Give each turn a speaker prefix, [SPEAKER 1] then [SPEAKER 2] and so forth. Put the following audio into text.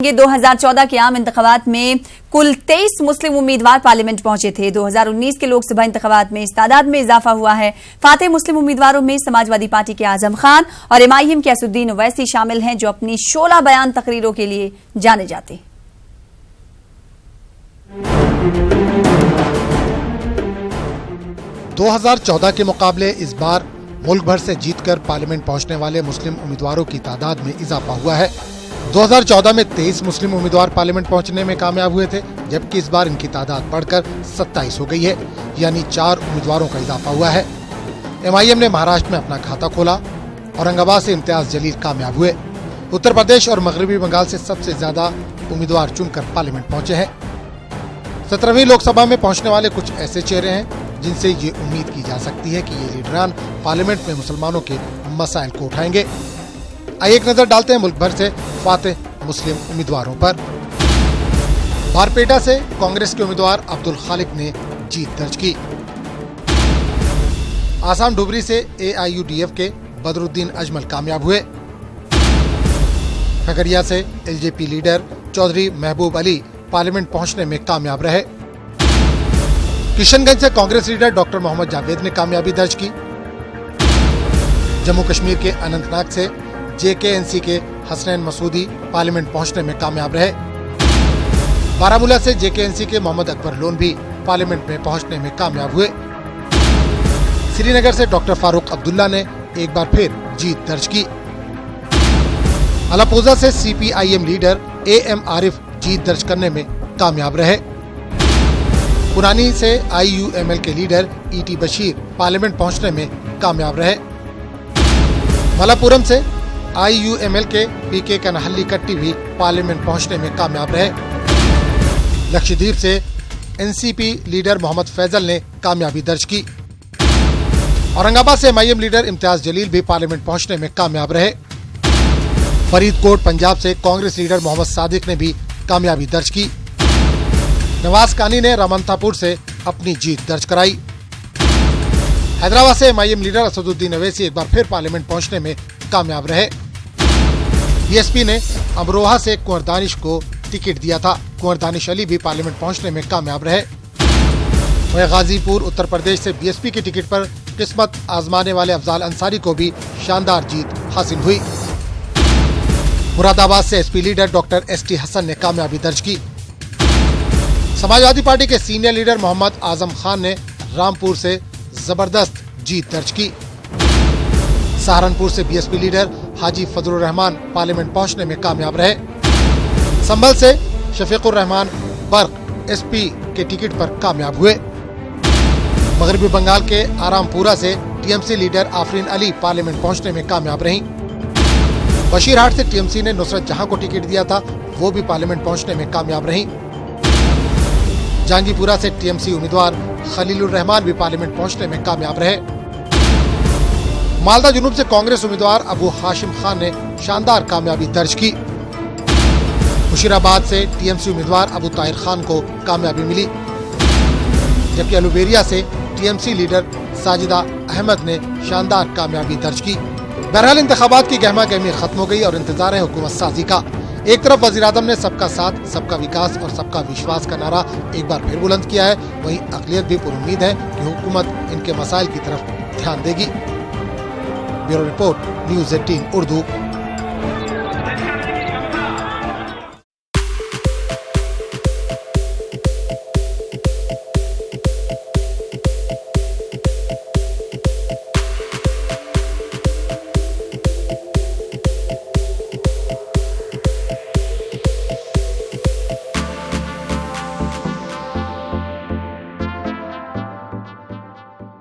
[SPEAKER 1] ये 2014 के आम इंतखाबात में कुल 23 मुस्लिम उम्मीदवार पार्लियामेंट पहुंचे थे। 2019 के लोकसभा इंतखाबात में इस तादाद में इजाफा हुआ है। फातेह मुस्लिम उम्मीदवारों में समाजवादी पार्टी के आजम खान और एमआईएम के असदुद्दीन ओवैसी शामिल हैं, जो अपनी शोला बयान तकरीरों के लिए जाने जाते हैं।
[SPEAKER 2] 2014 के मुकाबले इस बार मुल्क भर से जीतकर पार्लियामेंट पहुंचने वाले मुस्लिम उम्मीदवारों की तादाद में इजाफा हुआ है। 2014 में 23 मुस्लिम उम्मीदवार पार्लियामेंट पहुंचने में कामयाब हुए थे, जबकि इस बार इनकी तादाद बढ़कर 27 हो गई है, यानी 4 उम्मीदवारों का इजाफा हुआ है। एमआईएम ने महाराष्ट्र में अपना खाता खोला। औरंगाबाद से इम्तियाज जलील कामयाब हुए। उत्तर प्रदेश और मगरबी बंगाल से सबसे ज्यादा उम्मीदवार चुनकर पार्लियामेंट पहुंचे हैं। 17वीं लोकसभा में पहुंचने वाले कुछ ऐसे चेहरे हैं जिनसे ये उम्मीद की जा सकती है कि ये लीडरान पार्लियामेंट में मुसलमानों के मसाइल को उठाएंगे। आइए एक नजर डालते हैं मुल्क भर से फातेह मुस्लिम उम्मीदवारों पर। बारपेटा से कांग्रेस के उम्मीदवार अब्दुल खालिक ने जीत दर्ज की। आसाम डुबरी से एआईयूडीएफ के बदरुद्दीन अजमल कामयाब हुए। खगड़िया से एलजेपी लीडर चौधरी महबूब अली पार्लियामेंट पहुंचने में कामयाब रहे। किशनगंज से कांग्रेस लीडर डॉक्टर मोहम्मद जावेद ने कामयाबी दर्ज की। जम्मू कश्मीर के अनंतनाग से जेकेएनसी के हसनैन मसूदी पार्लियामेंट पहुंचने में कामयाब रहे। बारामूला से जेकेएनसी के मोहम्मद अकबर लोन भी पार्लियामेंट में पहुंचने में कामयाब हुए। श्रीनगर से डॉक्टर फारूक अब्दुल्ला ने एक बार फिर जीत दर्ज की। अलापुजा से सीपीआईएम लीडर एएम आरिफ जीत दर्ज करने में कामयाब रहे। पुरानी से आईयूएमएल के लीडर ईटी बशीर पार्लियामेंट पहुंचने में कामयाब रहे। मलापुरम से आईयूएमएल के पीके कनहल्ली कट्टी भी पार्लियामेंट पहुंचने में कामयाब रहे। लक्षद्वीप से एनसीपी लीडर मोहम्मद फैजल ने कामयाबी दर्ज की। औरंगाबाद से एमआईएम लीडर इम्तियाज जलील भी पार्लियामेंट पहुंचने में कामयाब रहे। फरीदकोट पंजाब से कांग्रेस लीडर मोहम्मद सादिक ने भी कामयाबी दर्ज की। नवाज कानी ने रामंतापुर से अपनी जीत दर्ज कराई। हैदराबाद से एमआईएम लीडर असदुद्दीन ओवैसी एक बार फिर पार्लियामेंट पहुंचने में कामयाब रहे। बीएसपी ने अमरोहा से कुंवर दानिश को टिकट दिया था। कुंवर दानिश अली भी पार्लियामेंट पहुंचने में कामयाब रहे। वहीं गाजीपुर उत्तर प्रदेश से बीएसपी की टिकट पर किस्मत आजमाने वाले अफजाल अंसारी को भी शानदार जीत हासिल हुई। मुरादाबाद से SP leader doctor ST Hasan ने कामयाबी दर्ज की। समाजवादी पार्टी के सीनियर लीडर मोहम्मद आजम खान ने रामपुर से जबरदस्त जीत दर्ज की। सहारनपुर से BSP leader Haji Fazlur Rahman parliament पहुंचने में कामयाब रहे। संभल से शफीकुर रहमान बर्क एसपी के टिकट पर कामयाब हुए। मगरबी बंगाल के आरामपुरा से TMC leader Afreen Ali parliament पहुंचने में कामयाब रहीं। बशीरहाट से टीएमसी ने नुसरत जहां को टिकट दिया था, वो भी पार्लियामेंट पहुंचने में कामयाब रहीं। जहांगीपुरा से टीएमसी उम्मीदवार खलीलुर रहमान भी पार्लियामेंट पहुंचने में कामयाब रहे। मालदा जुनूब से कांग्रेस उम्मीदवार अबू हाशिम खान ने शानदार कामयाबी दर्ज की। मुशीराबाद से टीएमसी उम्मीदवार अबू ताहिर खान को कामयाबी मिली, जबकि अलुबेरिया से टीएमसी लीडर साजिदा अहमद ने शानदार कामयाबी दर्ज की। बहरहाल इंतखाबात की गहमा गहमी खत्म हो गई और इंतजार है हुकूमत साजी का। एक तरफ वजीर आजम ने सबका साथ, सबका विकास और सबका विश्वास का नारा एक बार फिर बुलंद किया है, वहीं अक़लियत भी पुरुम्मीद है कि हुकूमत इनके मसाइल की तरफ ध्यान देगी। Bureau report, news 18 Urdu.